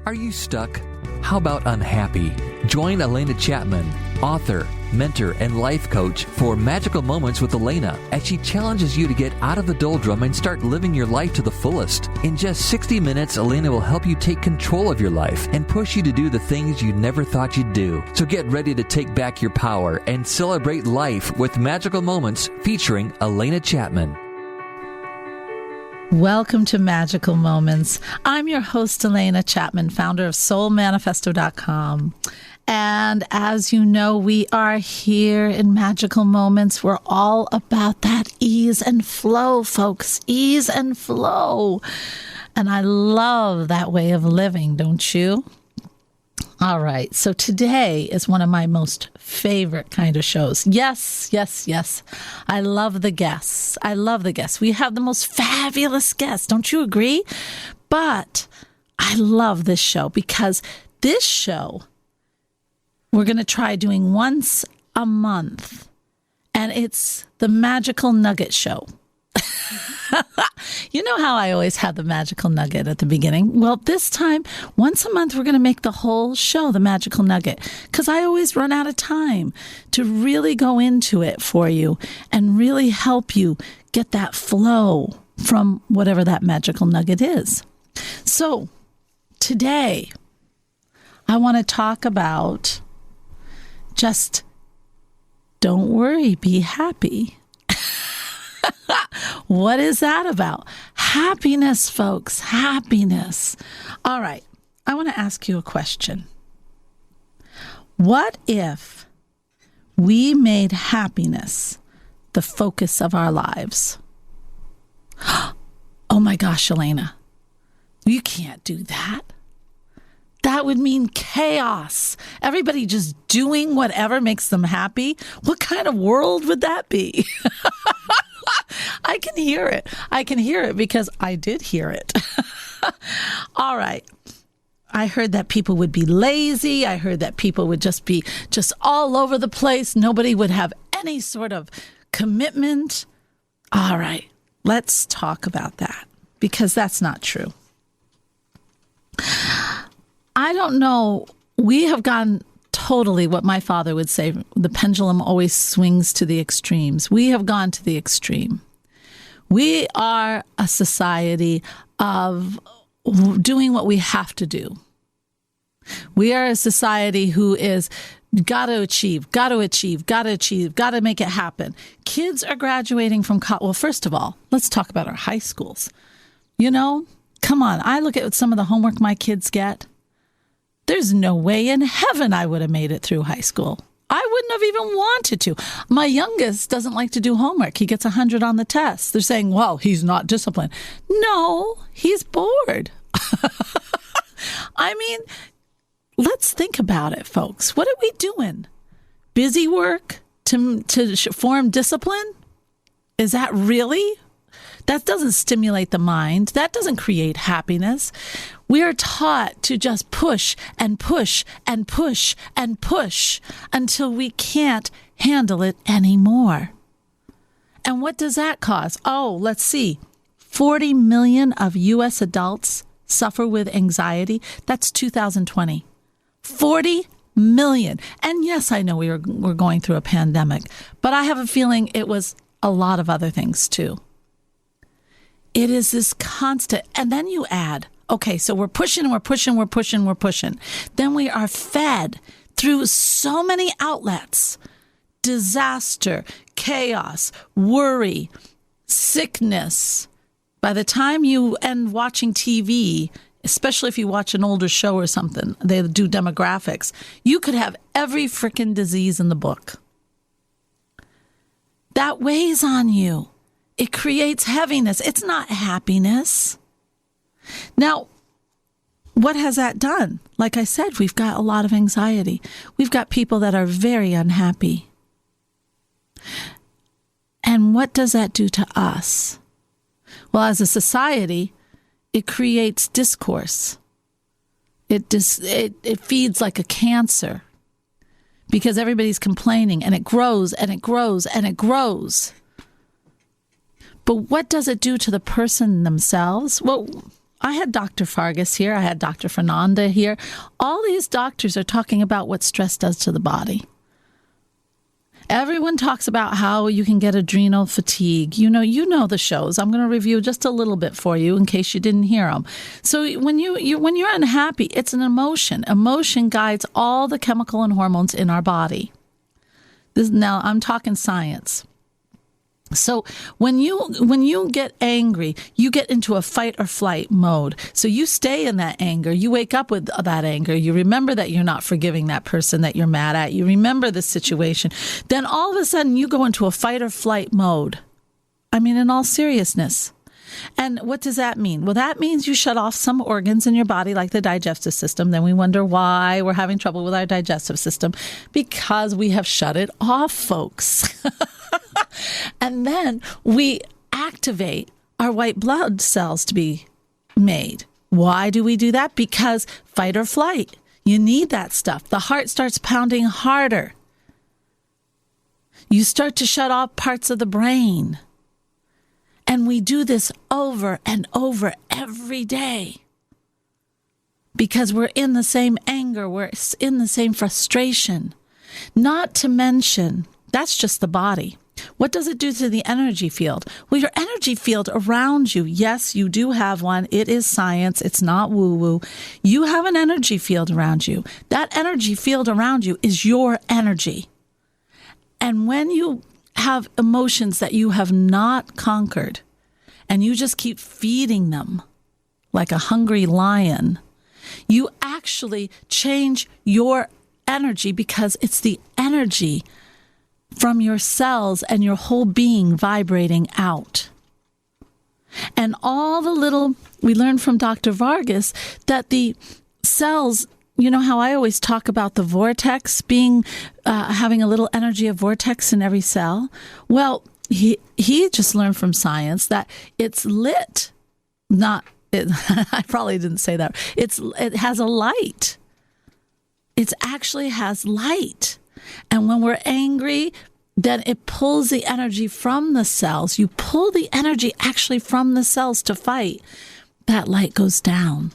Are you stuck? How about unhappy? Join Elena Chapman, author, mentor, and life coach for Magical Moments with Elena as she challenges you to get out of the doldrum and start living your life to the fullest. In just 60 minutes, Elena will help you take control of your life and push you to do the things you never thought you'd do. So get ready to take back your power and celebrate life with Magical Moments featuring Elena Chapman. Welcome to Magical Moments. I'm your host, Elena Chapman, founder of SoulManifesto.com. And as you know, we are here in Magical Moments. We're all about that ease and flow, folks. Ease and flow. And I love that way of living, don't you? All right. So today is one of my most favorite kind of shows. Yes. I love the guests. We have the most fabulous guests. Don't you agree? But I love this show because this show we're going to try doing once a month, and it's the Magical Nugget Show. You know how I always have the magical nugget at the beginning? Well, this time, once a month, we're going to make the whole show the magical nugget because I always run out of time to really go into it for you and really help you get that flow from whatever that magical nugget is. So today, I want to talk about just don't worry, be happy. What is that about? Happiness, folks, happiness. All right, I want to ask you a question. What if we made happiness the focus of our lives? Oh my gosh, Elena, you can't do that. That would mean chaos. Everybody just doing whatever makes them happy. What kind of world would that be? I can hear it because I did hear it. All right. I heard that people would be lazy. I heard that people would just be all over the place. Nobody would have any sort of commitment. All right. Let's talk about that because that's not true. I don't know. We have gone totally what my father would say. The pendulum always swings to the extremes. We have gone to the extreme. We are a society of doing what we have to do. We are a society who is got to achieve, got to make it happen. Kids are graduating from college. Well, first of all, let's talk about our high schools. You know, come on. I look at some of the homework my kids get. There's no way in heaven I would have made it through high school. I wouldn't have even wanted to. My youngest doesn't like to do homework. He gets 100 on the test. They're saying, well, he's not disciplined. No, he's bored. I mean, let's think about it, folks. What are we doing? Busy work to form discipline? Is that really? That doesn't stimulate the mind. That doesn't create happiness. We are taught to just push and push and push and push until we can't handle it anymore. And what does that cause? Oh, let's see. 40 million of U.S. adults suffer with anxiety. That's 2020. 40 million. And yes, I know we're going through a pandemic, but I have a feeling it was a lot of other things too. It is this constant, and then you add, okay, so we're pushing. Then we are fed through so many outlets, disaster, chaos, worry, sickness. By the time you end watching TV, especially if you watch an older show or something, they do demographics, you could have every freaking disease in the book. That weighs on you. It creates heaviness. It's not happiness. Now, what has that done? Like I said, we've got a lot of anxiety. We've got people that are very unhappy. And what does that do to us? Well, as a society, it creates discourse. It feeds like a cancer because everybody's complaining and it grows and it grows and it grows. But what does it do to the person themselves? Well, I had Dr. Fargus here. I had Dr. Fernanda here. All these doctors are talking about what stress does to the body. Everyone talks about how you can get adrenal fatigue. You know the shows. I'm going to review just a little bit for you in case you didn't hear them. So when you're unhappy, it's an emotion. Emotion guides all the chemical and hormones in our body. Now I'm talking science. So when you get angry, you get into a fight or flight mode. So you stay in that anger. You wake up with that anger. You remember that you're not forgiving that person that you're mad at. You remember the situation. Then all of a sudden you go into a fight or flight mode. I mean, in all seriousness. And what does that mean? Well, that means you shut off some organs in your body, like the digestive system. Then we wonder why we're having trouble with our digestive system, because we have shut it off, folks. And then we activate our white blood cells to be made. Why do we do that? Because fight or flight. You need that stuff. The heart starts pounding harder. You start to shut off parts of the brain. And we do this over and over every day because we're in the same anger, we're in the same frustration. Not to mention, that's just the body. What does it do to the energy field? Well, your energy field around you, yes, you do have one. It is science. It's not woo-woo. You have an energy field around you. That energy field around you is your energy. And when you have emotions that you have not conquered, and you just keep feeding them like a hungry lion, you actually change your energy because it's the energy from your cells and your whole being vibrating out. And all the little, we learned from Dr. Vargas that the cells, you know how I always talk about the vortex being, having a little energy of vortex in every cell? Well, he just learned from science that it's lit, I probably didn't say that. It has a light. It actually has light. And when we're angry, then it pulls the energy from the cells. You pull the energy actually from the cells to fight. That light goes down.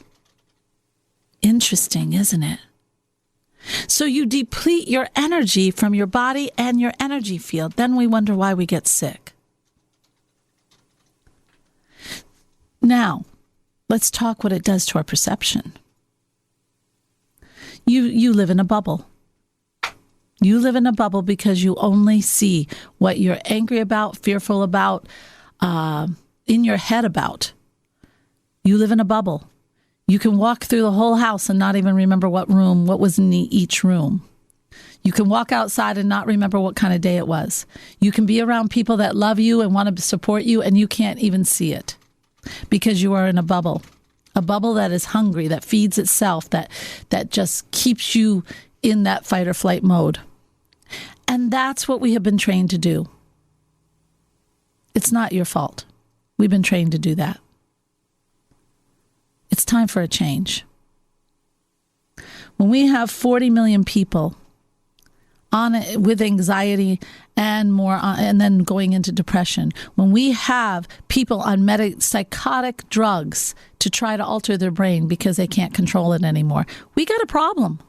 Interesting, isn't it? So you deplete your energy from your body and your energy field. Then we wonder why we get sick. Now, let's talk what it does to our perception. You live in a bubble. You live in a bubble because you only see what you're angry about, fearful about, in your head about. You live in a bubble. You can walk through the whole house and not even remember what was in each room. You can walk outside and not remember what kind of day it was. You can be around people that love you and want to support you, and you can't even see it because you are in a bubble that is hungry, that feeds itself, that just keeps you in that fight or flight mode. And that's what we have been trained to do. It's not your fault. We've been trained to do that. It's time for a change. When we have 40 million people with anxiety and more, and then going into depression, when we have people on psychotic drugs to try to alter their brain because they can't control it anymore, we got a problem.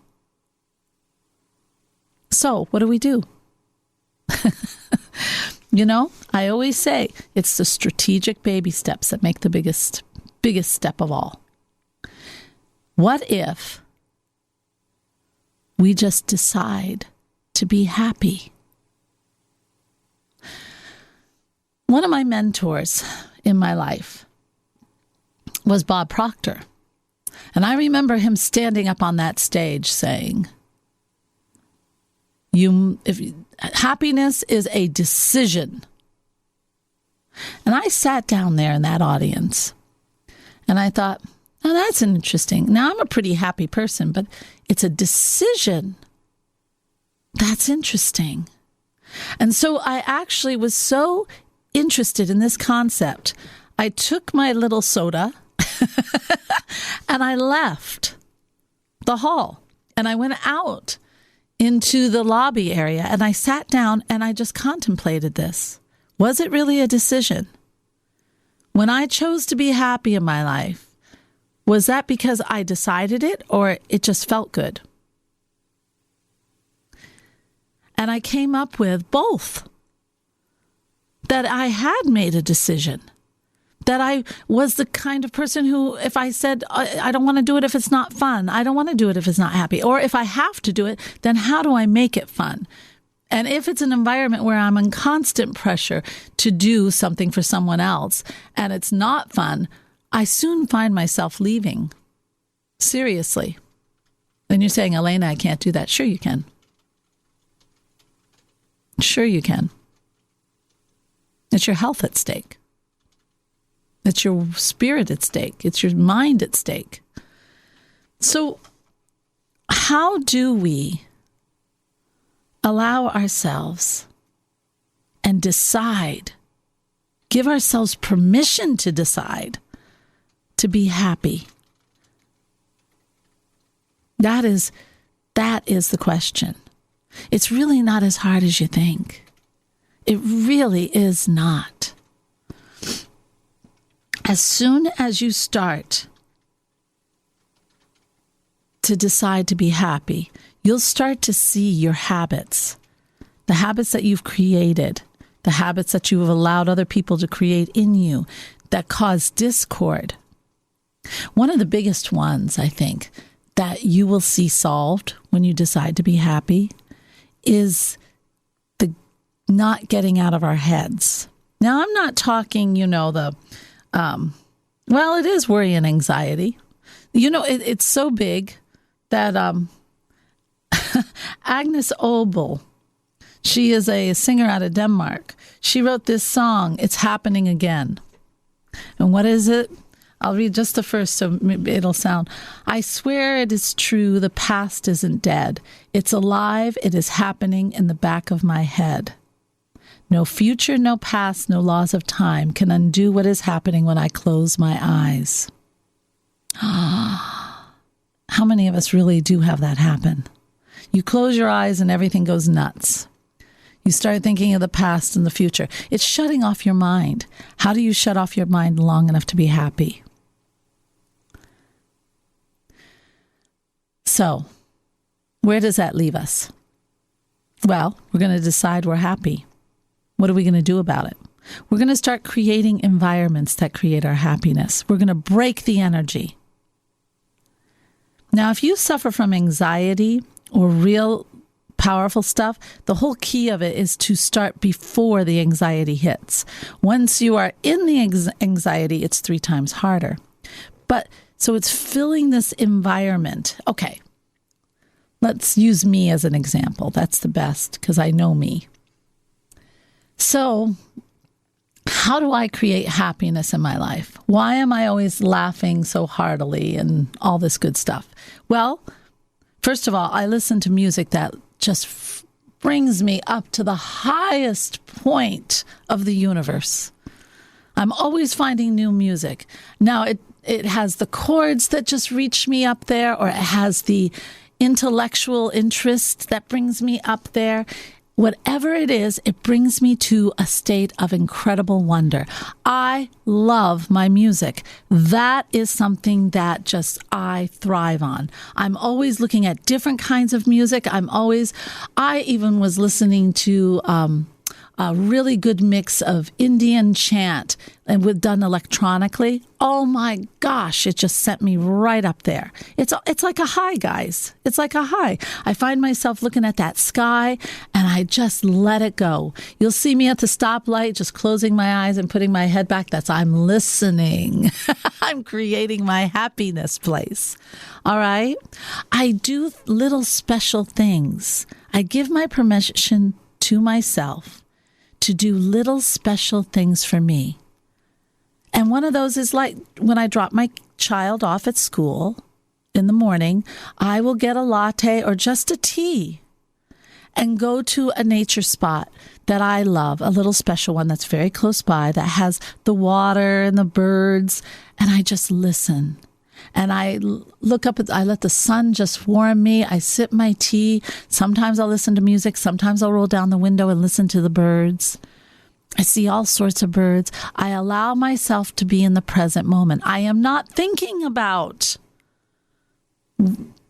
So what do? I always say it's the strategic baby steps that make the biggest step of all. What if we just decide to be happy? One of my mentors in my life was Bob Proctor. And I remember him standing up on that stage saying, happiness is a decision. And I sat down there in that audience and I thought, oh, that's interesting. Now, I'm a pretty happy person, but it's a decision. That's interesting. And so I actually was so interested in this concept. I took my little soda and I left the hall and I went out into the lobby area and I sat down and I just contemplated this. Was it really a decision? When I chose to be happy in my life, Was that because I decided it or it just felt good? And I came up with both. That I had made a decision. That I was the kind of person who, if I said, I don't want to do it if it's not fun, I don't want to do it if it's not happy, or if I have to do it, then how do I make it fun? And if it's an environment where I'm in constant pressure to do something for someone else and it's not fun, I soon find myself leaving. Seriously. Then you're saying, Elena, I can't do that. Sure you can. Sure you can. It's your health at stake. It's your spirit at stake. It's your mind at stake. So how do we allow ourselves and decide, give ourselves permission to decide to be happy? That is the question. It's really not as hard as you think. It really is not. As soon as you start to decide to be happy, you'll start to see your habits, the habits that you've created, the habits that you have allowed other people to create in you that cause discord. One of the biggest ones, I think, that you will see solved when you decide to be happy is the not getting out of our heads. Now, I'm not talking, it is worry and anxiety. It's so big that Agnes Obel, she is a singer out of Denmark. She wrote this song, It's Happening Again. And what is it? I'll read just the first so it'll sound. I swear it is true, the past isn't dead. It's alive, it is happening in the back of my head. No future, no past, no laws of time can undo what is happening when I close my eyes. How many of us really do have that happen? You close your eyes and everything goes nuts. You start thinking of the past and the future. It's shutting off your mind. How do you shut off your mind long enough to be happy? So, where does that leave us? Well, we're going to decide we're happy. What are we going to do about it? We're going to start creating environments that create our happiness. We're going to break the energy. Now, if you suffer from anxiety or real powerful stuff, the whole key of it is to start before the anxiety hits. Once you are in the anxiety, it's 3 times harder. But so it's filling this environment. Okay, let's use me as an example. That's the best because I know me. So how do I create happiness in my life? Why am I always laughing so heartily and all this good stuff? Well, first of all, I listen to music that just brings me up to the highest point of the universe. I'm always finding new music. Now, it has the chords that just reach me up there, or it has the intellectual interest that brings me up there. Whatever it is, it brings me to a state of incredible wonder. I love my music. That is something that just I thrive on. I'm always looking at different kinds of music. I even was listening to a really good mix of Indian chant and done electronically. Oh my gosh, it just sent me right up there. It's like a high, guys. It's like a high. I find myself looking at that sky and I just let it go. You'll see me at the stoplight, just closing my eyes and putting my head back. I'm listening. I'm creating my happiness place. All right. I do little special things. I give my permission to myself to do little special things for me. And one of those is like when I drop my child off at school in the morning, I will get a latte or just a tea and go to a nature spot that I love, a little special one that's very close by that has the water and the birds, and I just listen. And I look up, I let the sun just warm me. I sip my tea. Sometimes I'll listen to music. Sometimes I'll roll down the window and listen to the birds. I see all sorts of birds. I allow myself to be in the present moment. I am not thinking about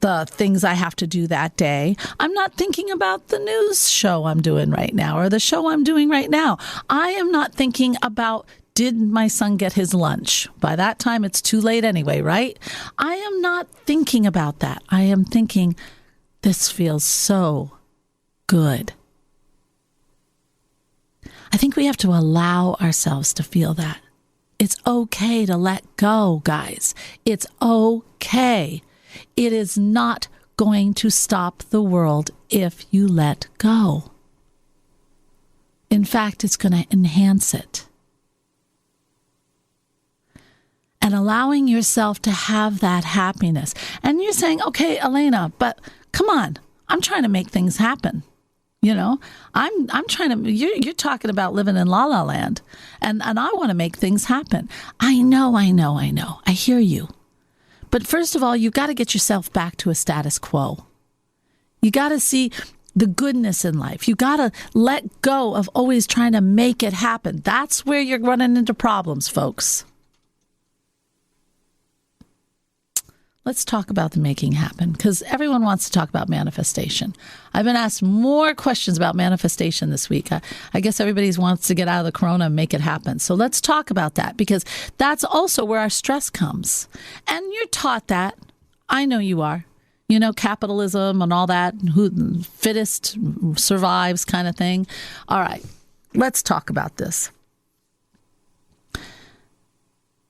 the things I have to do that day. I'm not thinking about the news show I'm doing right now or the show I'm doing right now. I am not thinking about, did my son get his lunch? By that time, it's too late anyway, right? I am not thinking about that. I am thinking, this feels so good. I think we have to allow ourselves to feel that. It's okay to let go, guys. It's okay. It is not going to stop the world if you let go. In fact, it's going to enhance it. And allowing yourself to have that happiness. And you're saying, okay, Elena, but come on, I'm trying to make things happen. You know, I'm trying to, you're talking about living in La La Land, and I want to make things happen. I know. I hear you. But first of all, you've got to get yourself back to a status quo. You got to see the goodness in life. You got to let go of always trying to make it happen. That's where you're running into problems, folks. Let's talk about the making happen, because everyone wants to talk about manifestation. I've been asked more questions about manifestation this week. I guess everybody wants to get out of the corona and make it happen. So let's talk about that, because that's also where our stress comes. And you're taught that. I know you are. You know, capitalism and all that, who fittest survives kind of thing. All right, let's talk about this.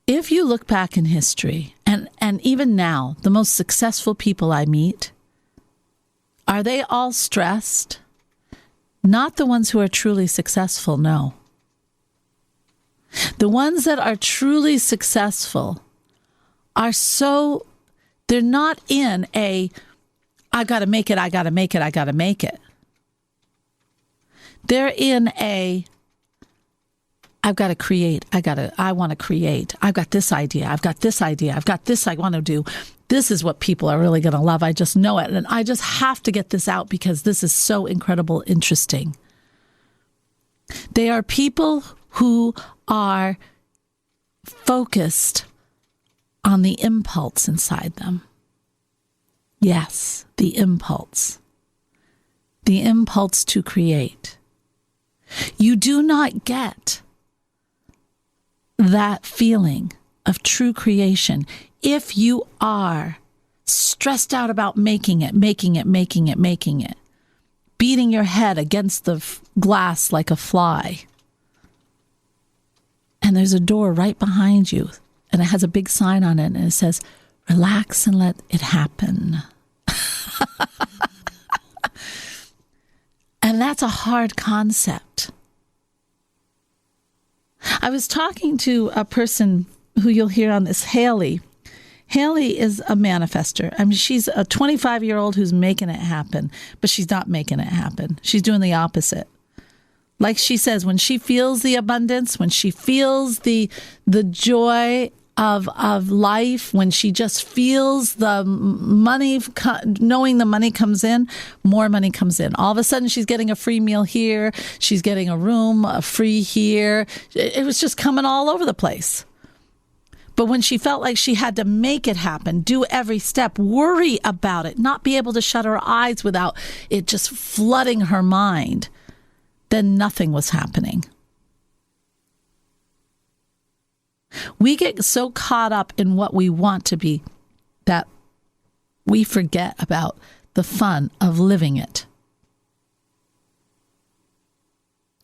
If you look back in history, and even now, the most successful people I meet, are they all stressed? Not the ones who are truly successful, no. The ones that are truly successful are so, they're not in a, I got to make it. They're in a, I've got to create. I want to create. I've got this idea. I've got this I want to do. This is what people are really going to love. I just know it. And I just have to get this out because this is so incredible, interesting. They are people who are focused on the impulse inside them. Yes, the impulse. The impulse to create. You do not get that feeling of true creation if you are stressed out about making it, beating your head against the glass like a fly. And there's a door right behind you, and it has a big sign on it, and it says, relax and let it happen. And that's a hard concept. I was talking to a person who you'll hear on this, Haley. Haley is a manifester. I mean, she's a 25-year-old who's making it happen, but she's not making it happen. She's doing the opposite. Like she says, when she feels the abundance, when she feels the joy of life, when she just feels the money, knowing the money comes in, more money comes in. All of a sudden, she's getting a free meal here. She's getting a room free here. It was just coming all over the place. But when she felt like she had to make it happen, do every step, worry about it, not be able to shut her eyes without it just flooding her mind, then nothing was happening. We get so caught up in what we want to be that we forget about the fun of living it.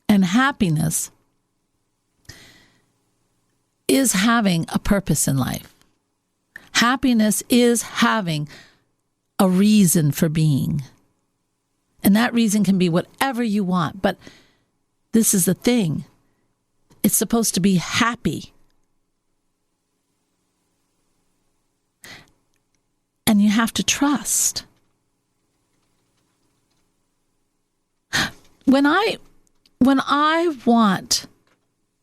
And happiness is having a purpose in life. Happiness is having a reason for being. And that reason can be whatever you want. But this is the thing. It's supposed to be happy. And you have to trust. When I want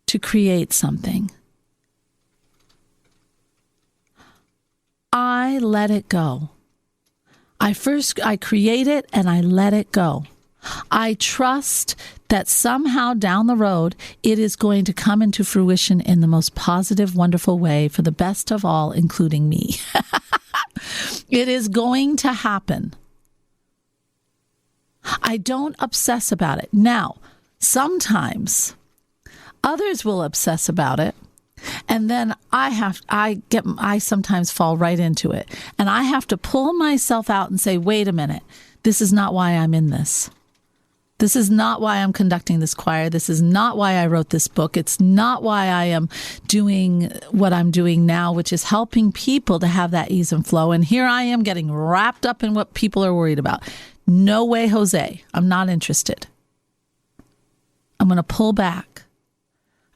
to create something, I let it go. I create it and I let it go. I trust that somehow down the road, it is going to come into fruition in the most positive, wonderful way for the best of all, including me. It is going to happen. I don't obsess about it. Now, sometimes others will obsess about it, and then I sometimes fall right into it, and I have to pull myself out and say, wait a minute, this is not why I'm in this. This is not why I'm conducting this choir. This is not why I wrote this book. It's not why I am doing what I'm doing now, which is helping people to have that ease and flow. And here I am getting wrapped up in what people are worried about. No way, Jose. I'm not interested. I'm going to pull back.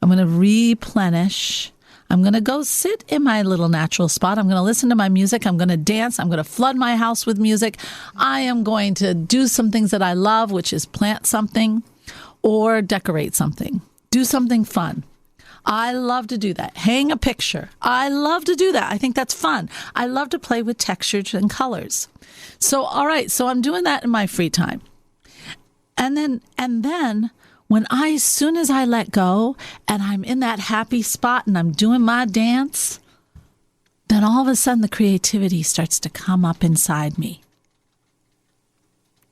I'm going to replenish. I'm going to go sit in my little natural spot. I'm going to listen to my music. I'm going to dance. I'm going to flood my house with music. I am going to do some things that I love, which is plant something or decorate something. Do something fun. I love to do that. Hang a picture. I love to do that. I think that's fun. I love to play with textures and colors. So, all right. So I'm doing that in my free time. And then as soon as I let go and I'm in that happy spot and I'm doing my dance, then all of a sudden the creativity starts to come up inside me.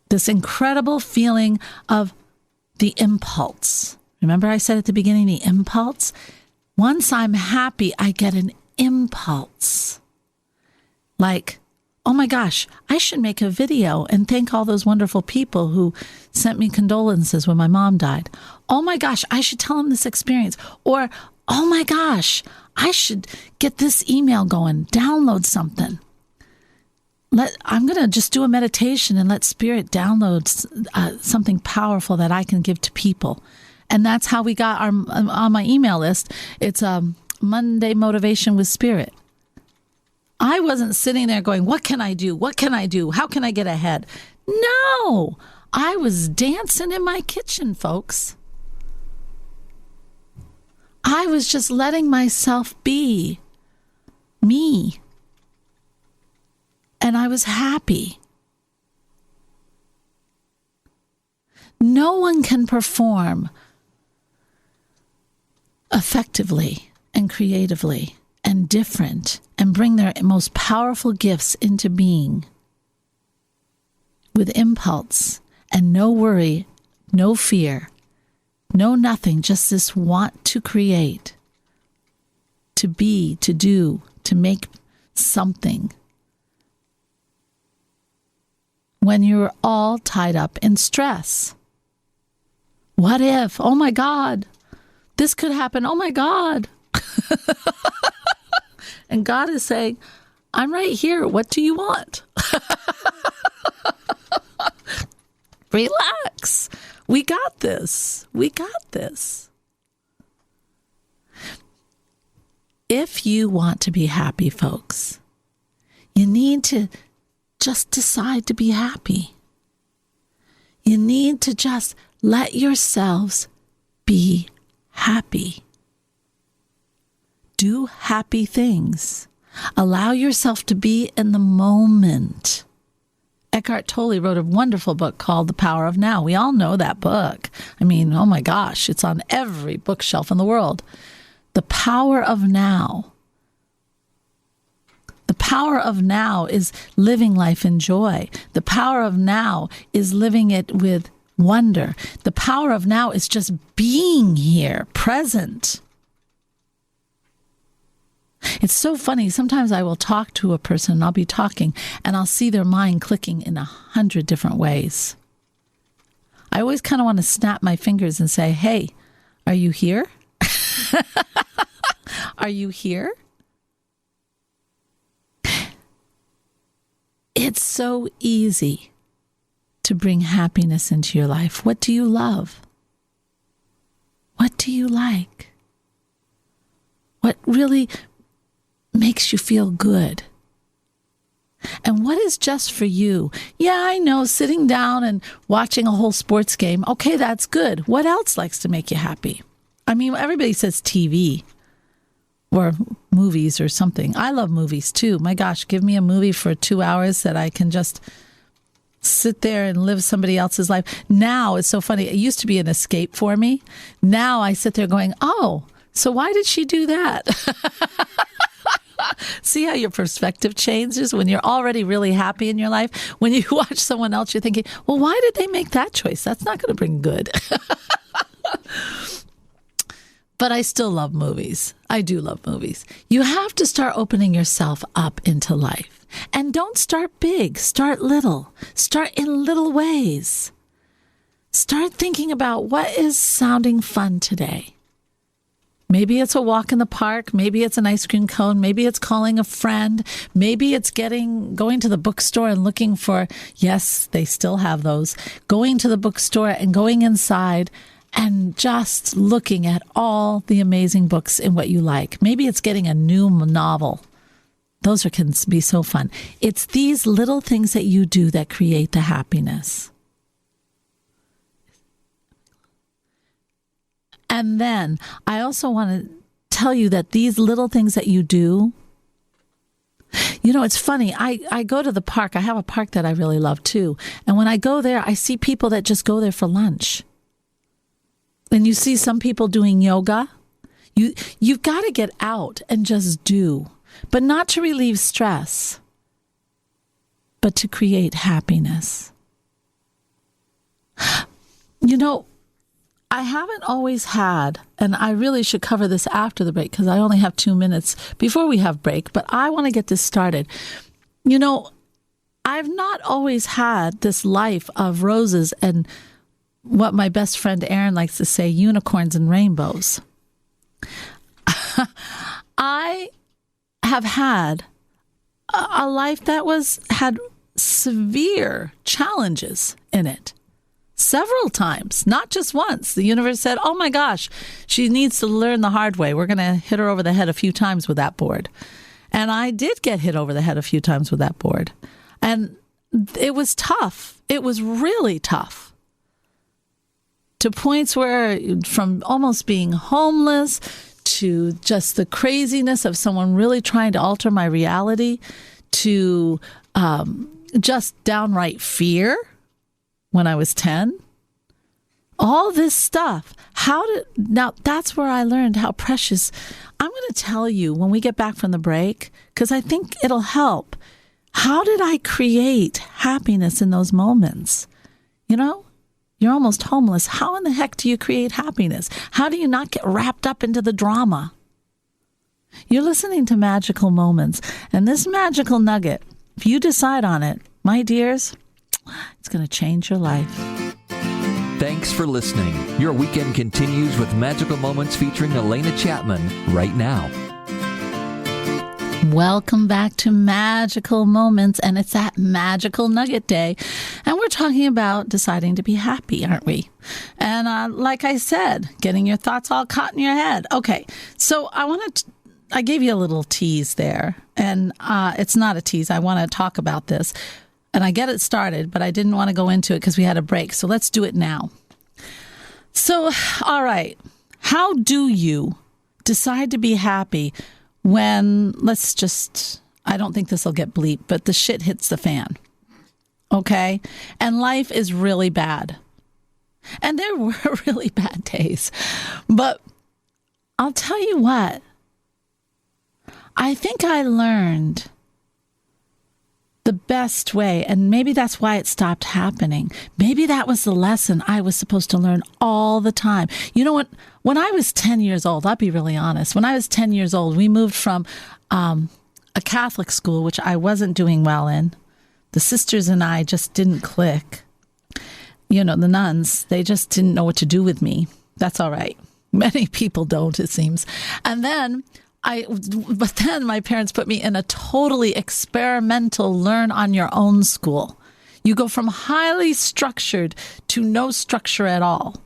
This incredible feeling of the impulse. Remember I said at the beginning, the impulse? Once I'm happy, I get an impulse. Like, oh my gosh, I should make a video and thank all those wonderful people who sent me condolences when my mom died. Oh my gosh, I should tell them this experience. Or, oh my gosh, I should get this email going, download something. I'm going to just do a meditation and let Spirit download something powerful that I can give to people. And that's how we got on my email list. It's Monday Motivation with Spirit. I wasn't sitting there going, what can I do? What can I do? How can I get ahead? No, I was dancing in my kitchen, folks. I was just letting myself be me. And I was happy. No one can perform effectively and creatively and different and bring their most powerful gifts into being with impulse and no worry, no fear, no nothing, just this want to create, to be, to do, to make something. When you're all tied up in stress. What if? Oh my God, this could happen. Oh my God. And God is saying, I'm right here. What do you want? Relax. We got this. We got this. If you want to be happy, folks, you need to just decide to be happy. You need to just let yourselves be happy. Do happy things. Allow yourself to be in the moment. Eckhart Tolle wrote a wonderful book called The Power of Now. We all know that book. I mean, oh my gosh, it's on every bookshelf in the world. The power of now. The power of now is living life in joy. The power of now is living it with wonder. The power of now is just being here, present. It's so funny. Sometimes I will talk to a person and I'll be talking and I'll see their mind clicking in 100 different ways. I always kind of want to snap my fingers and say, hey, are you here? Are you here? It's so easy to bring happiness into your life. What do you love? What do you like? What really makes you feel good? And what is just for you? Yeah, I know, sitting down and watching a whole sports game. Okay, that's good. What else likes to make you happy? I mean, everybody says TV or movies or something. I love movies too. My gosh, give me a movie for 2 hours that I can just sit there and live somebody else's life. Now it's so funny. It used to be an escape for me. Now I sit there going, oh, so why did she do that? See how your perspective changes when you're already really happy in your life? When you watch someone else, you're thinking, well, why did they make that choice? That's not going to bring good. But I still love movies. I do love movies. You have to start opening yourself up into life. And don't start big. Start little. Start in little ways. Start thinking about what is sounding fun today. Maybe it's a walk in the park. Maybe it's an ice cream cone. Maybe it's calling a friend. Maybe it's going to the bookstore and looking for, yes, they still have those, going to the bookstore and going inside and just looking at all the amazing books in what you like. Maybe it's getting a new novel. Those can be so fun. It's these little things that you do that create the happiness. And then I also want to tell you that these little things that you do, you know, it's funny. I go to the park. I have a park that I really love too. And when I go there, I see people that just go there for lunch. And you see some people doing yoga. You've got to get out and just do, but not to relieve stress, but to create happiness. You know, I haven't always had, and I really should cover this after the break because I only have 2 minutes before we have break, but I want to get this started. You know, I've not always had this life of roses and what my best friend Erin likes to say, unicorns and rainbows. I have had a life that had severe challenges in it. Several times, not just once. The universe said, oh my gosh, she needs to learn the hard way. We're going to hit her over the head a few times with that board. And I did get hit over the head a few times with that board. And it was tough. It was really tough. To points where, from almost being homeless to just the craziness of someone really trying to alter my reality, to just downright fear when I was 10. All this stuff. Now that's where I learned how precious. I'm going to tell you when we get back from the break, because I think it'll help. How did I create happiness in those moments? You know? You're almost homeless. How in the heck do you create happiness? How do you not get wrapped up into the drama? You're listening to Magical Moments. And this magical nugget, if you decide on it, my dears, it's going to change your life. Thanks for listening. Your weekend continues with Magical Moments featuring Elena Chapman right now. Welcome back to Magical Moments, and it's that Magical Nugget Day, and we're talking about deciding to be happy, aren't we? And like I said, getting your thoughts all caught in your head. Okay, so I gave you a little tease there, and it's not a tease. I want to talk about this, and I get it started, but I didn't want to go into it because we had a break, so let's do it now. So, all right, how do you decide to be happy when, I don't think this will get bleeped, but the shit hits the fan, okay? And life is really bad. And there were really bad days. But I'll tell you what, I think I learned the best way, and maybe that's why it stopped happening. Maybe that was the lesson I was supposed to learn all the time. You know what? When I was 10 years old, I'll be really honest. When I was 10 years old, we moved from a Catholic school, which I wasn't doing well in. The sisters and I just didn't click. You know, the nuns, they just didn't know what to do with me. That's all right. Many people don't, it seems. And then but then my parents put me in a totally experimental learn on your own school. You go from highly structured to no structure at all.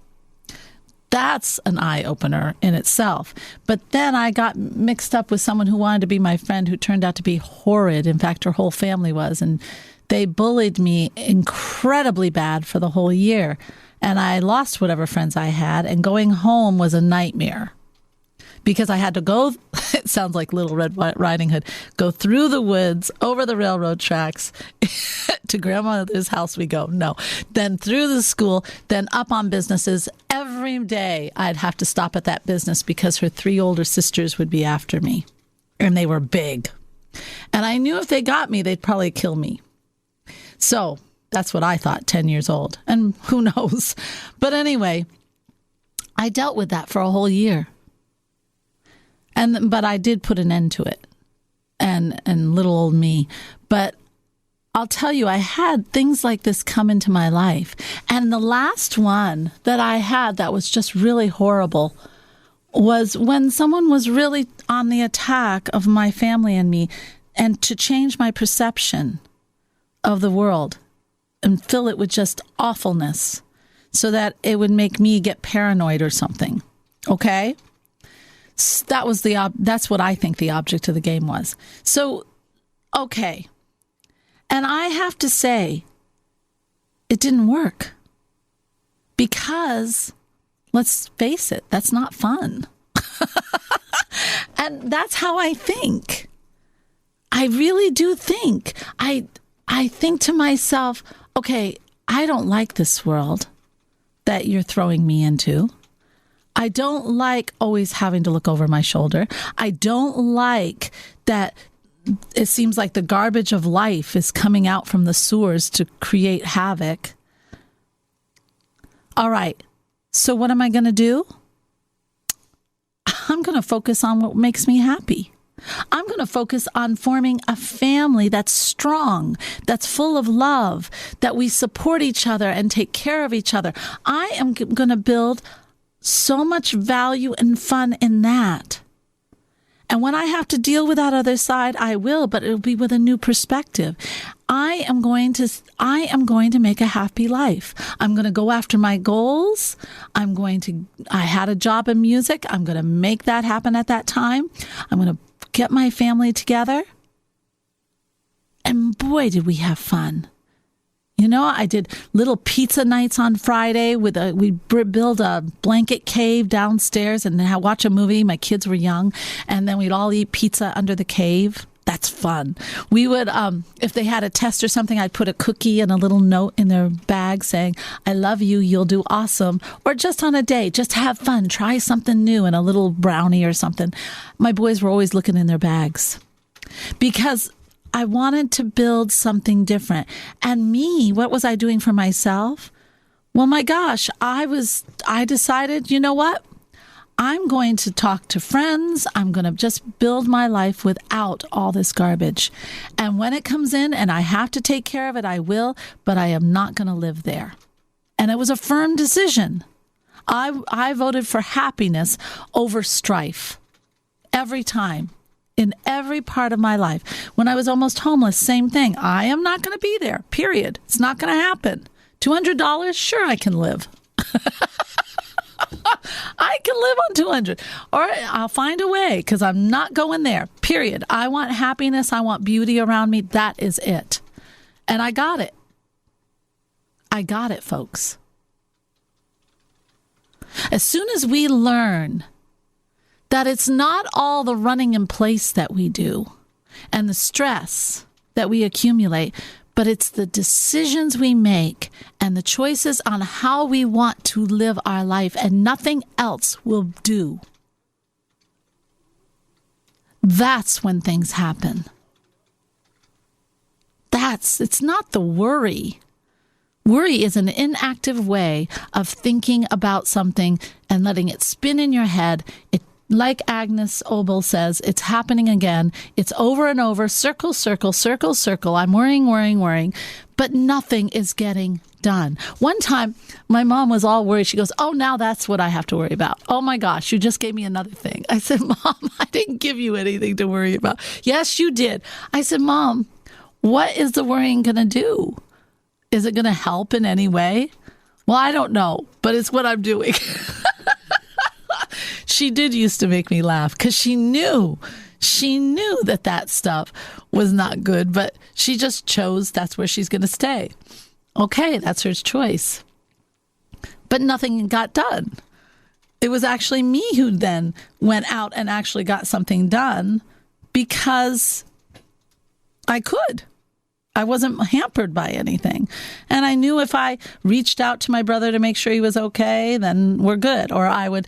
That's an eye-opener in itself. But then I got mixed up with someone who wanted to be my friend who turned out to be horrid. In fact, her whole family was. And they bullied me incredibly bad for the whole year. And I lost whatever friends I had. And going home was a nightmare. because I had to go, it sounds like Little Red Riding Hood, go through the woods, over the railroad tracks, to grandmother's house we go. No. Then through the school, then up on businesses. Every day I'd have to stop at that business because her 3 older sisters would be after me. And they were big. And I knew if they got me, they'd probably kill me. So that's what I thought, 10 years old. And who knows? But anyway, I dealt with that for a whole year. But I did put an end to it. And little old me. But I'll tell you, I had things like this come into my life. And the last one that I had that was just really horrible was when someone was really on the attack of my family and me, and to change my perception of the world and fill it with just awfulness so that it would make me get paranoid or something. Okay? That was that's what I think the object of the game was. So, okay. And I have to say, it didn't work. Because, let's face it, that's not fun. And that's how I think. I really do think. I think to myself, okay, I don't like this world that you're throwing me into. I don't like always having to look over my shoulder. I don't like that it seems like the garbage of life is coming out from the sewers to create havoc. All right. So what am I going to do? I'm going to focus on what makes me happy. I'm going to focus on forming a family that's strong, that's full of love, that we support each other and take care of each other. I am going to build so much value and fun in that. And when I have to deal with that other side, I will, but it'll be with a new perspective. I am going to make a happy life. I'm going to go after my goals. I had a job in music. I'm going to make that happen at that time. I'm going to get my family together. And boy, did we have fun. You know, I did little pizza nights on Friday we build a blanket cave downstairs and watch a movie. My kids were young, and then we'd all eat pizza under the cave. That's fun. We would, if they had a test or something, I'd put a cookie and a little note in their bag saying, I love you, you'll do awesome. Or just on a day, just have fun, try something new, and a little brownie or something. My boys were always looking in their bags because I wanted to build something different. And me, what was I doing for myself? Well, my gosh, I decided, you know what? I'm going to talk to friends. I'm going to just build my life without all this garbage. And when it comes in and I have to take care of it, I will, but I am not going to live there. And it was a firm decision. I voted for happiness over strife every time. In every part of my life. When I was almost homeless, same thing. I am not going to be there, period. It's not going to happen. $200? Sure, I can live. I can live on $200. Or I'll find a way because I'm not going there, period. I want happiness. I want beauty around me. That is it. And I got it. I got it, folks. As soon as we learn that it's not all the running in place that we do and the stress that we accumulate, but it's the decisions we make and the choices on how we want to live our life, and nothing else will do. That's when things happen. It's not the worry. Worry is an inactive way of thinking about something and letting it spin in your head. Like Agnes Obel says, it's happening again. It's over and over, circle, circle, circle, circle. I'm worrying, but nothing is getting done. One time, my mom was all worried. She goes, oh, now that's what I have to worry about. Oh my gosh, you just gave me another thing. I said, Mom, I didn't give you anything to worry about. Yes, you did. I said, Mom, what is the worrying going to do? Is it going to help in any way? Well, I don't know, but it's what I'm doing. She did used to make me laugh because she knew that stuff was not good, but she just chose that's where she's going to stay. Okay, that's her choice. But nothing got done. It was actually me who then went out and actually got something done because I could. I wasn't hampered by anything. And I knew if I reached out to my brother to make sure he was okay, then we're good. Or I would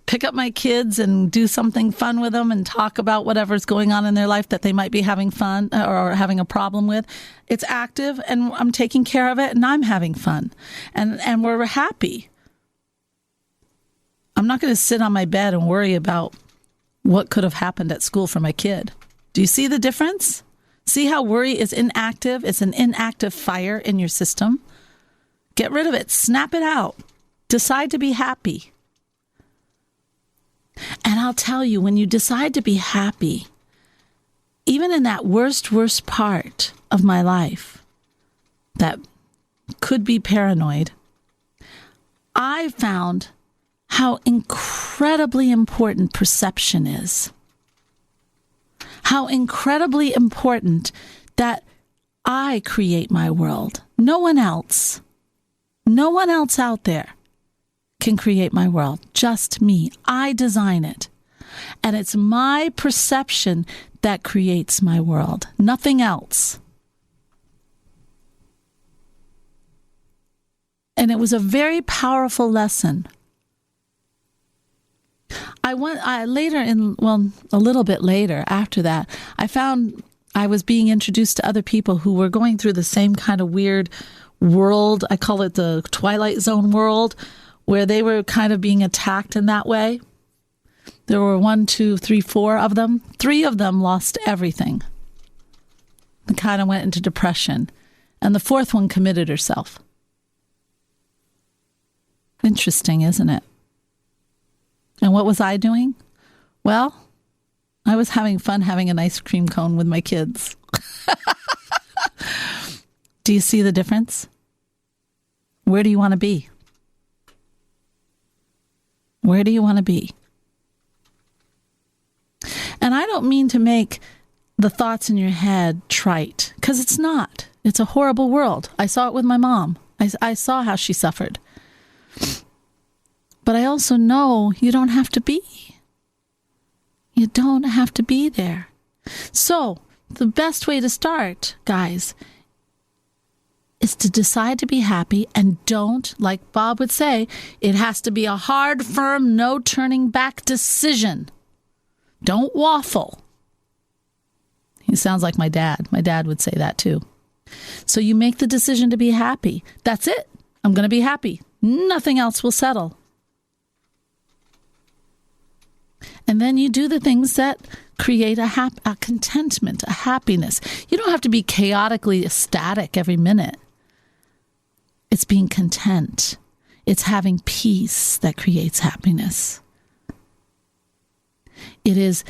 pick up my kids and do something fun with them and talk about whatever's going on in their life that they might be having fun or having a problem with. It's active and I'm taking care of it and I'm having fun. And we're happy. I'm not going to sit on my bed and worry about what could have happened at school for my kid. Do you see the difference? See how worry is inactive? It's an inactive fire in your system. Get rid of it. Snap it out. Decide to be happy. And I'll tell you, when you decide to be happy, even in that worst part of my life that could be paranoid, I found how incredibly important perception is. How incredibly important that I create my world. No one else out there can create my world. Just me. I design it. And it's my perception that creates my world. Nothing else. And it was a very powerful lesson. A little bit later after that, I found I was being introduced to other people who were going through the same kind of weird world. I call it the Twilight Zone world, where they were kind of being attacked in that way. There were 1, 2, 3, 4 of them. 3 of them lost everything and kind of went into depression. And the 4th one committed herself. Interesting, isn't it? And what was I doing? Well, I was having fun having an ice cream cone with my kids. Do you see the difference? Where do you want to be? Where do you want to be? And I don't mean to make the thoughts in your head trite, because it's not. It's a horrible world. I saw it with my mom. I saw how she suffered. But I also know you don't have to be. You don't have to be there. So the best way to start, guys, is to decide to be happy, and don't, like Bob would say, it has to be a hard, firm, no turning back decision. Don't waffle. He sounds like my dad. My dad would say that too. So you make the decision to be happy. That's it. I'm going to be happy. Nothing else will settle. And then you do the things that create a contentment, a happiness. You don't have to be chaotically ecstatic every minute. It's being content. It's having peace that creates happiness. It is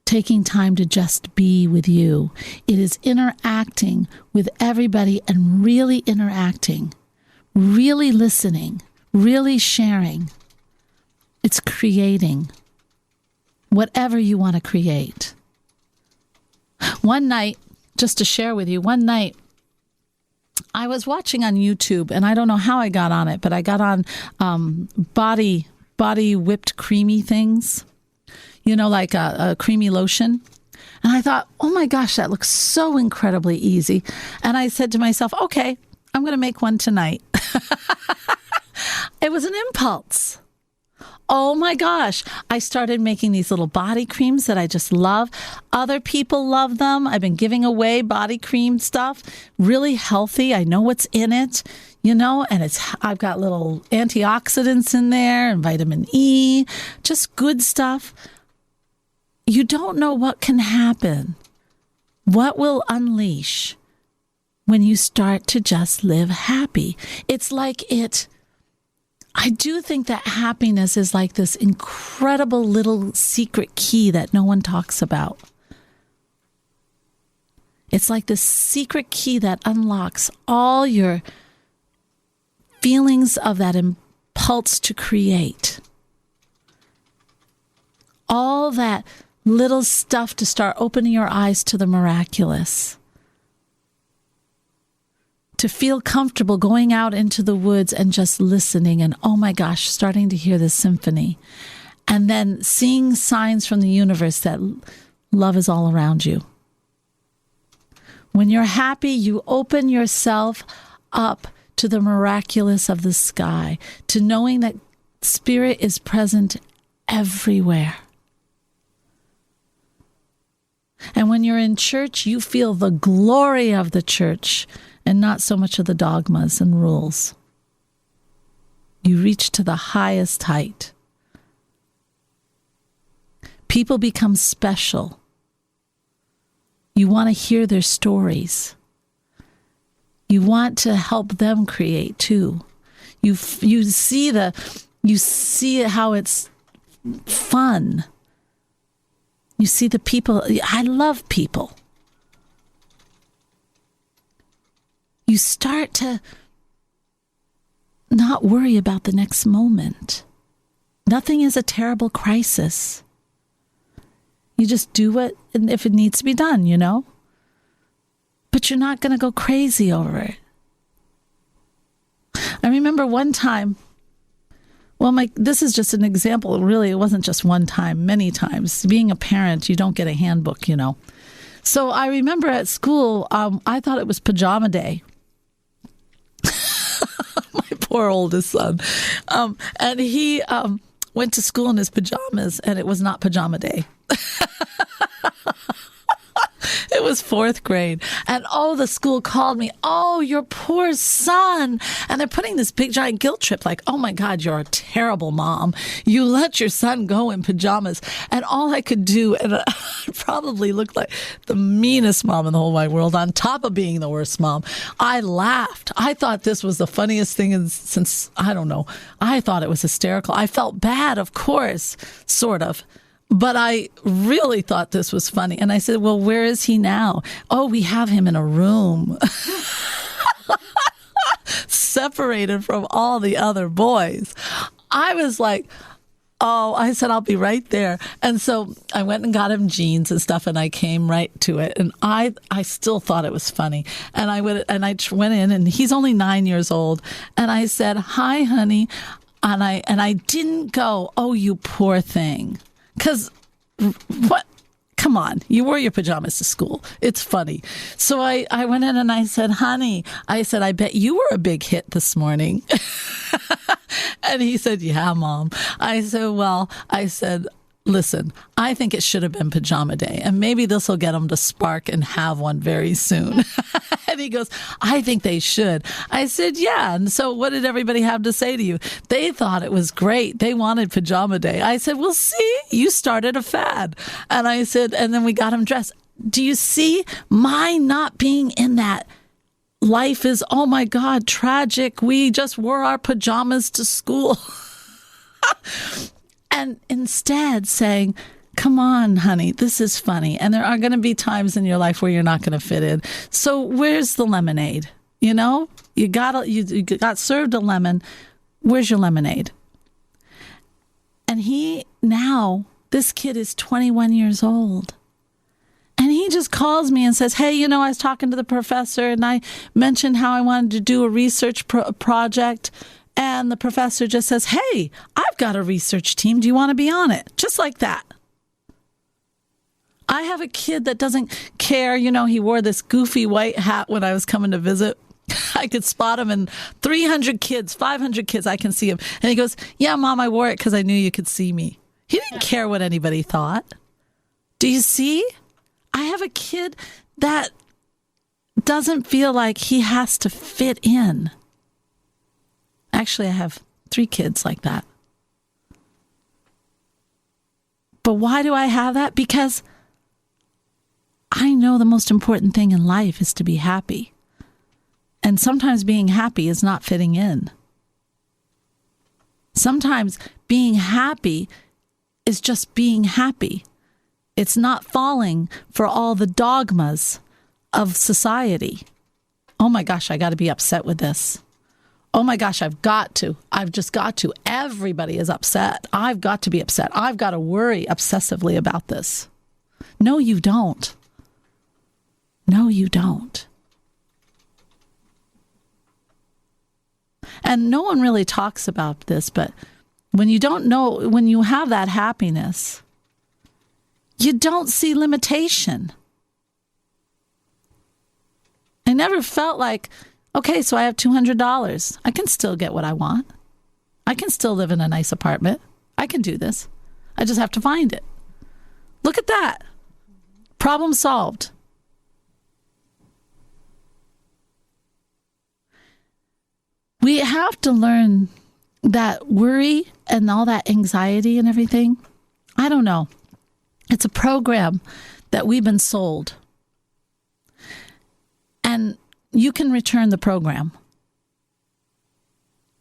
taking time to just be with you. It is interacting with everybody and really interacting, really listening, really sharing. It's creating whatever you want to create. One night, just to share with you, one night I was watching on YouTube, and I don't know how I got on it, but I got on body whipped creamy things, like a creamy lotion. And I thought, oh my gosh, that looks so incredibly easy. And I said to myself, okay, I'm going to make one tonight. It was an impulse. Oh my gosh. I started making these little body creams that I just love. Other people love them. I've been giving away body cream stuff. Really healthy. I know what's in it, and I've got little antioxidants in there and vitamin E, just good stuff. You don't know what can happen. What will unleash when you start to just live happy? It's like I do think that happiness is like this incredible little secret key that no one talks about. It's like this secret key that unlocks all your feelings of that impulse to create. All that little stuff to start opening your eyes to the miraculous. to feel comfortable going out into the woods and just listening and, oh my gosh, starting to hear the symphony. And then seeing signs from the universe that love is all around you. When you're happy, you open yourself up to the miraculous of the sky, to knowing that Spirit is present everywhere. And when you're in church, you feel the glory of the church and not so much of the dogmas and rules. You reach to the highest height. People become special. You want to hear their stories. You want to help them create too. You see how it's fun. You see the people. I love people. You start to not worry about the next moment. Nothing is a terrible crisis. You just do it if it needs to be done, you know? But you're not going to go crazy over it. I remember one time, this is just an example. Really, it wasn't just one time, many times. Being a parent, you don't get a handbook, you know. So I remember at school, I thought it was pajama day. My poor oldest son. And he went to school in his pajamas, and it was not pajama day. It was 4th grade. And the school called me, oh, your poor son. And they're putting this big giant guilt trip like, oh my God, you're a terrible mom. You let your son go in pajamas. And all I could do, and I probably looked like the meanest mom in the whole wide world, on top of being the worst mom, I laughed. I thought this was the funniest thing since, I don't know. I thought it was hysterical. I felt bad, of course, sort of. But I really thought this was funny. And I said, well, where is he now? Oh, we have him in a room. Separated from all the other boys. I was like, I said, I'll be right there. And so I went and got him jeans and stuff, and I came right to it. And I still thought it was funny. And I went in, and he's only 9 years old. And I said, hi, honey. And I didn't go, oh, you poor thing. Because, what? Come on, you wore your pajamas to school. It's funny. So I went in and I said, honey, I bet you were a big hit this morning. And he said, yeah, Mom. I said, listen, I think it should have been pajama day. And maybe this will get them to spark and have one very soon. And he goes, I think they should. I said, yeah. And so what did everybody have to say to you? They thought it was great. They wanted pajama day. I said, well, see, you started a fad. And I said, and then we got him dressed. Do you see my not being in that? Life is, oh my God, tragic. We just wore our pajamas to school. And instead saying, come on, honey, this is funny. And there are going to be times in your life where you're not going to fit in. So where's the lemonade? You know, you got served a lemon. Where's your lemonade? And this kid is 21 years old. And he just calls me and says, hey, I was talking to the professor and I mentioned how I wanted to do a research project. And the professor just says, hey, I've got a research team. Do you want to be on it? Just like that. I have a kid that doesn't care. He wore this goofy white hat when I was coming to visit. I could spot him in 300 kids, 500 kids. I can see him. And he goes, yeah, Mom, I wore it because I knew you could see me. He didn't care what anybody thought. Do you see? I have a kid that doesn't feel like he has to fit in. Actually, I have 3 kids like that. But why do I have that? Because I know the most important thing in life is to be happy. And sometimes being happy is not fitting in. Sometimes being happy is just being happy. It's not falling for all the dogmas of society. Oh my gosh, I got to be upset with this. Oh my gosh, I've just got to. Everybody is upset. I've got to be upset. I've got to worry obsessively about this. No, you don't. No, you don't. And no one really talks about this, but when you don't know, when you have that happiness, you don't see limitation. I never felt like, okay, so I have $200. I can still get what I want. I can still live in a nice apartment. I can do this. I just have to find it. Look at that. Problem solved. We have to learn that worry and all that anxiety and everything. I don't know. It's a program that we've been sold. And you can return the program.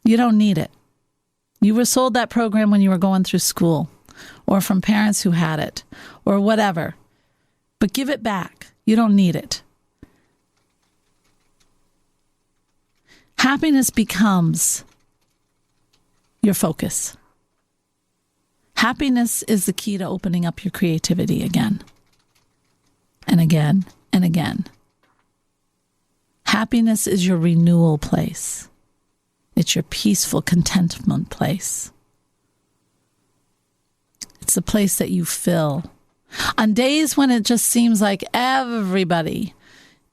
You don't need it. You were sold that program when you were going through school or from parents who had it or whatever. But give it back. You don't need it. Happiness becomes your focus. Happiness is the key to opening up your creativity again and again and again. Happiness is your renewal place. It's your peaceful contentment place. It's the place that you fill. On days when it just seems like everybody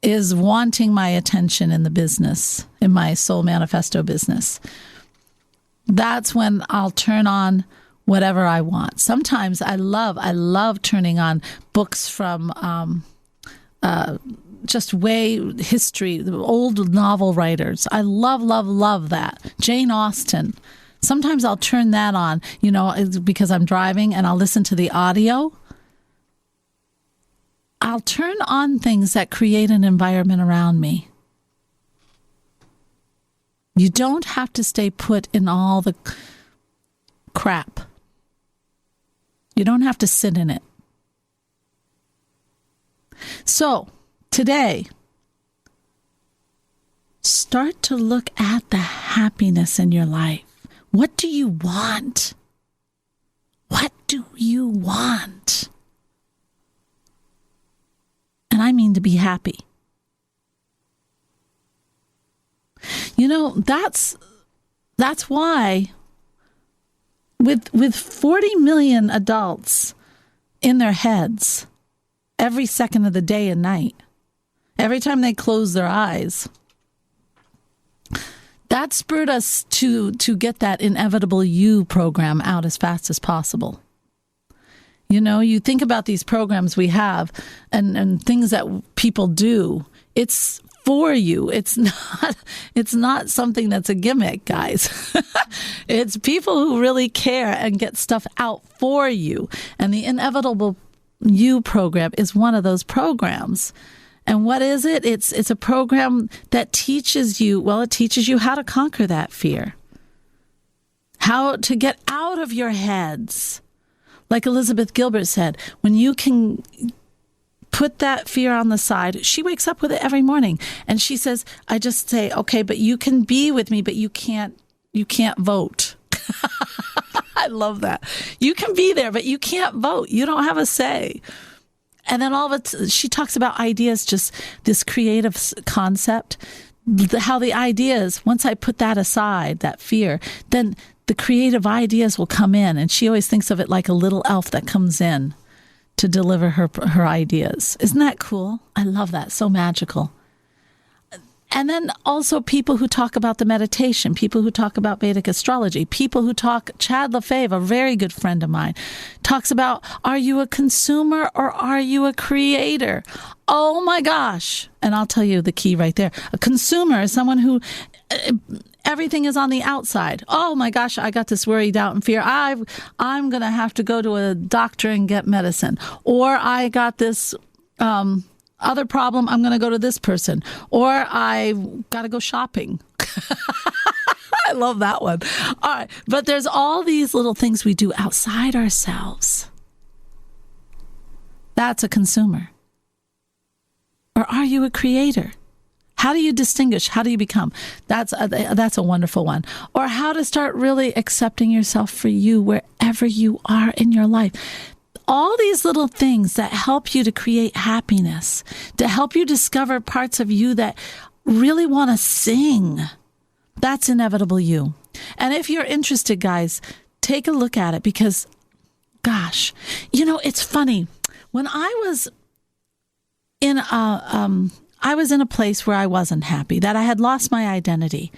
is wanting my attention in the business, in my Soul Manifesto business, that's when I'll turn on whatever I want. Sometimes I love turning on books from just way history, the old novel writers. I love that. Jane Austen. Sometimes I'll turn that on, because I'm driving and I'll listen to the audio. I'll turn on things that create an environment around me. You don't have to stay put in all the crap. You don't have to sit in it. So, today, start to look at the happiness in your life. What do you want? What do you want? And I mean to be happy. That's why with 40 million adults in their heads every second of the day and night, every time they close their eyes, that spurred us to get that Inevitable You program out as fast as possible. You think about these programs we have and things that people do. It's for you. It's not something that's a gimmick, guys. It's people who really care and get stuff out for you. And the Inevitable You program is one of those programs. And what is it? It's a program that teaches you how to conquer that fear. How to get out of your heads. Like Elizabeth Gilbert said, when you can put that fear on the side, she wakes up with it every morning. And she says, I just say, okay, but you can be with me, but you can't vote. I love that. You can be there, but you can't vote. You don't have a say. And then all of it, she talks about ideas, just this creative concept, how the ideas, once I put that aside, that fear, then the creative ideas will come in. And she always thinks of it like a little elf that comes in to deliver her ideas. Isn't that cool? I love that. So magical. And then also people who talk about the meditation, people who talk about Vedic astrology, people who talk, Chad Lefebvre, a very good friend of mine, talks about, are you a consumer or are you a creator? Oh my gosh. And I'll tell you the key right there. A consumer is someone who everything is on the outside. Oh my gosh, I got this worry, doubt, and fear. I'm going to have to go to a doctor and get medicine. Or I got this other problem, I'm going to go to this person. Or I've got to go shopping. I love that one. All right. But there's all these little things we do outside ourselves. That's a consumer. Or are you a creator? How do you distinguish? How do you become? That's a wonderful one. Or how to start really accepting yourself for you wherever you are in your life. All these little things that help you to create happiness, to help you discover parts of you that really want to sing, That's Inevitable You. And if you're interested, guys, take a look at it because, gosh, it's funny. When I was in a place where I wasn't happy, that I had lost my identity.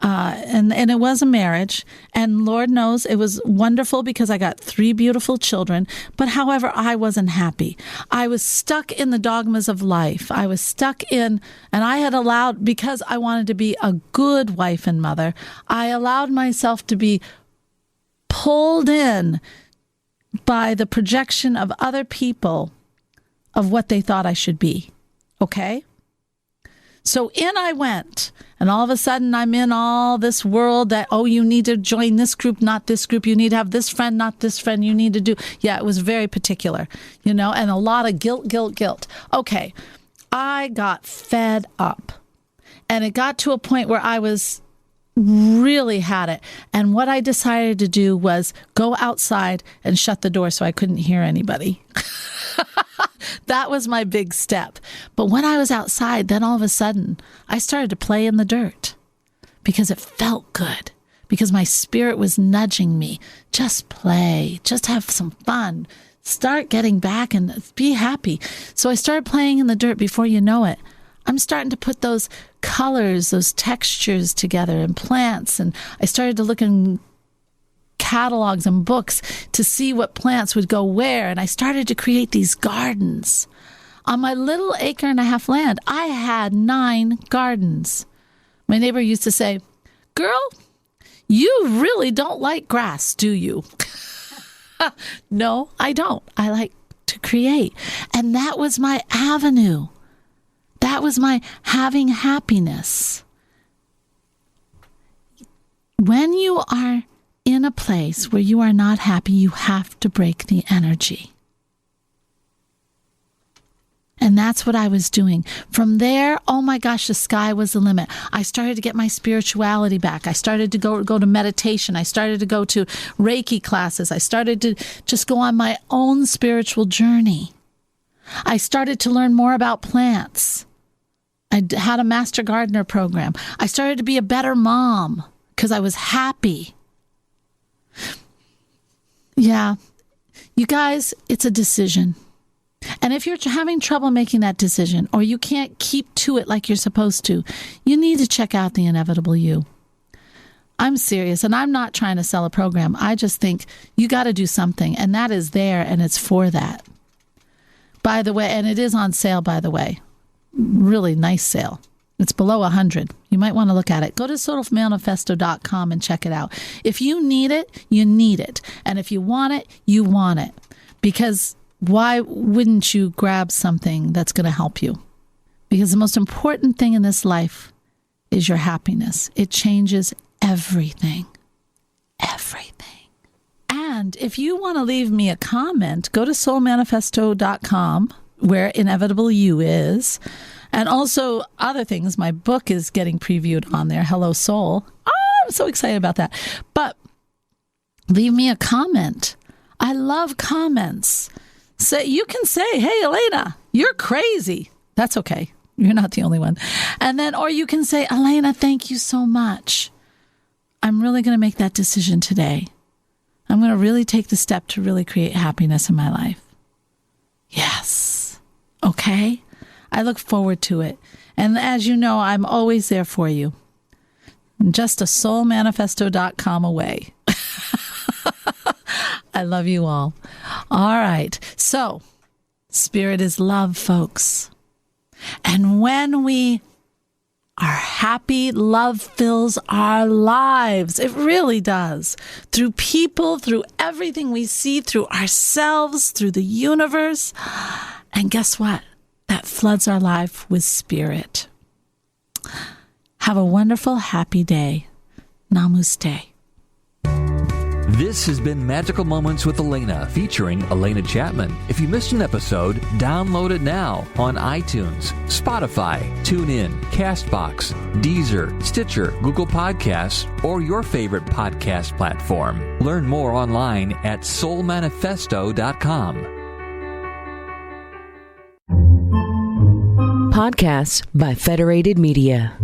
And it was a marriage, and Lord knows it was wonderful because I got 3 beautiful children. But however, I wasn't happy. I was stuck in the dogmas of life. I was stuck in, and I had allowed, because I wanted to be a good wife and mother, I allowed myself to be pulled in by the projection of other people of what they thought I should be. Okay? So in I went, and all of a sudden I'm in all this world that, you need to join this group, not this group. You need to have this friend, not this friend. You need to do. Yeah, it was very particular, and a lot of guilt. Okay, I got fed up, and it got to a point where I was really had it. And what I decided to do was go outside and shut the door so I couldn't hear anybody. That was my big step. But when I was outside, then all of a sudden, I started to play in the dirt because it felt good, because my spirit was nudging me. Just play, just have some fun, start getting back and be happy. So I started playing in the dirt. Before you know it, I'm starting to put those colors, those textures together in plants. And I started to look in catalogs and books to see what plants would go where. And I started to create these gardens. On my little 1.5 acre land, I had 9 gardens. My neighbor used to say, "Girl, you really don't like grass, do you?" No, I don't. I like to create. And that was my avenue. That was my having happiness. When you are in a place where you are not happy, you have to break the energy. And that's what I was doing. From there, oh my gosh, the sky was the limit. I started to get my spirituality back. I started to go to meditation. I started to go to Reiki classes. I started to just go on my own spiritual journey. I started to learn more about plants. I had a master gardener program. I started to be a better mom because I was happy. Yeah, you guys, it's a decision. And if you're having trouble making that decision, or you can't keep to it like you're supposed to, you need to check out The Inevitable You. I'm serious, and I'm not trying to sell a program. I just think you got to do something, and that is there, and it's for that. By the way, and it is on sale, by the way. Really nice sale. It's below 100. You might want to look at it. Go to soulmanifesto.com and check it out. If you need it, you need it. And if you want it, you want it. Because why wouldn't you grab something that's going to help you? Because the most important thing in this life is your happiness. It changes everything. Everything. And if you want to leave me a comment, go to soulmanifesto.com, where Inevitable You is. And also other things. My book is getting previewed on there. Hello, Soul. Oh, I'm so excited about that. But leave me a comment. I love comments. You can say, "Hey, Elena, you're crazy." That's okay. You're not the only one. And then, or you can say, "Elena, thank you so much. I'm really going to make that decision today. I'm going to really take the step to really create happiness in my life." Yes. Okay. I look forward to it. And as you know, I'm always there for you. Just a soulmanifesto.com away. I love you all. All right. So, spirit is love, folks. And when we are happy, love fills our lives. It really does. Through people, through everything we see, through ourselves, through the universe. And guess what? That floods our life with spirit. Have a wonderful, happy day. Namaste. This has been Magical Moments with Elena, featuring Elena Chapman. If you missed an episode, download it now on iTunes, Spotify, TuneIn, CastBox, Deezer, Stitcher, Google Podcasts, or your favorite podcast platform. Learn more online at soulmanifesto.com. Podcasts by Federated Media.